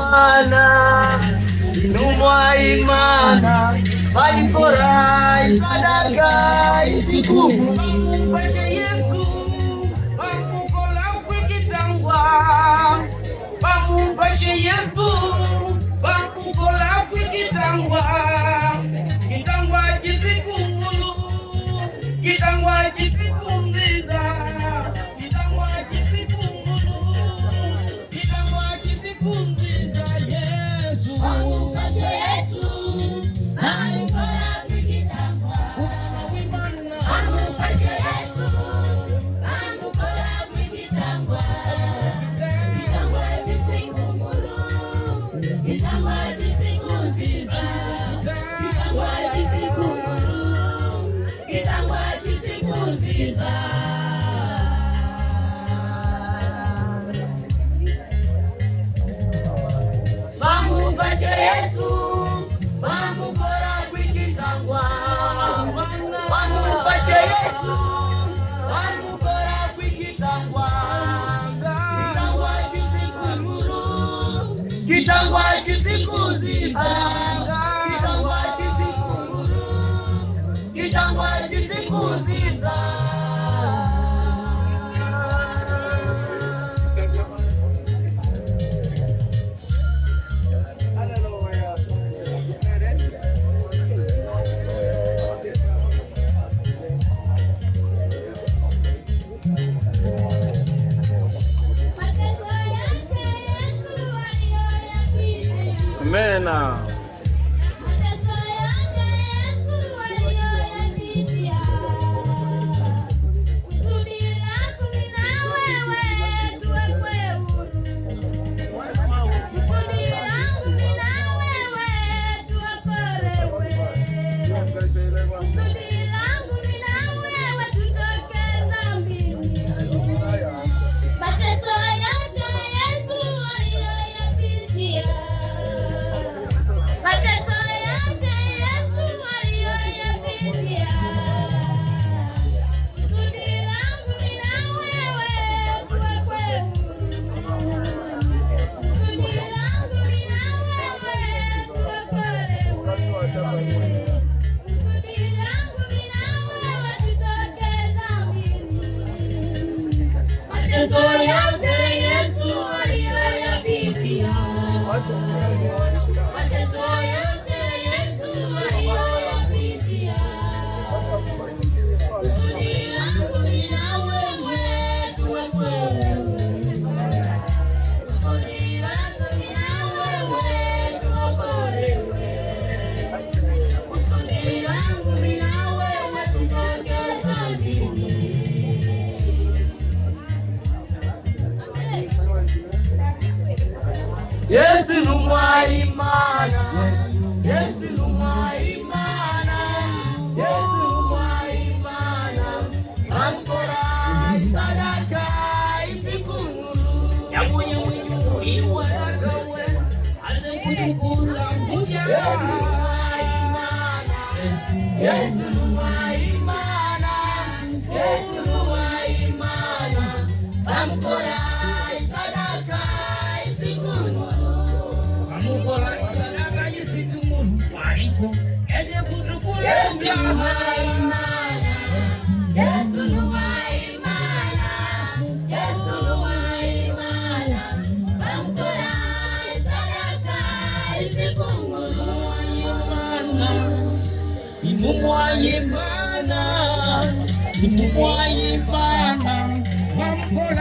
imana, intumwa y'Imana, bayikora isadaka isikumu. Bamufashe Yesu, bamukora kw'igitangwa. Bamufashe Yesu, bamukora kw'igitangwa. Gitangwa kisikumulu, gitangwa kisikumbiza. Kitangwa kisikuziza, kitangwa kisikunguru, kitangwa kisikuziza. Amena. Mateso yote Yesu aliyoyapitia, mateso yote Yesu aliyoyapitia. Kusudi langu mimi na wewe tuwe wewe, kusudi langu mimi na wewe tuokolewe, kusudi langu mimi na wewe tutoke dhambini. Yesu ntumwa y'Imana, Yesu ntumwa y'Imana, Yesu ntumwa y'Imana, bamukora isadaka isikunkuru. Yamunye mw'inyungu iwaratawe, aje kudukura kuja. Yesu ntumwa y'Imana, Yesu ntumwa y'Imana, Yesu ntumwa y'Imana, bamukora isadaka isikunkuru. Bamukora isadaka isikunkuru, ariko aje kudukura. Yesu ntumwa y'Imana, Yesu ntumwa y'Imana, Yesu ntumwa y'Imana, bamukora isadaka isikunkuru. Intumwa y'Imana, intumwa y'Imana, bamukora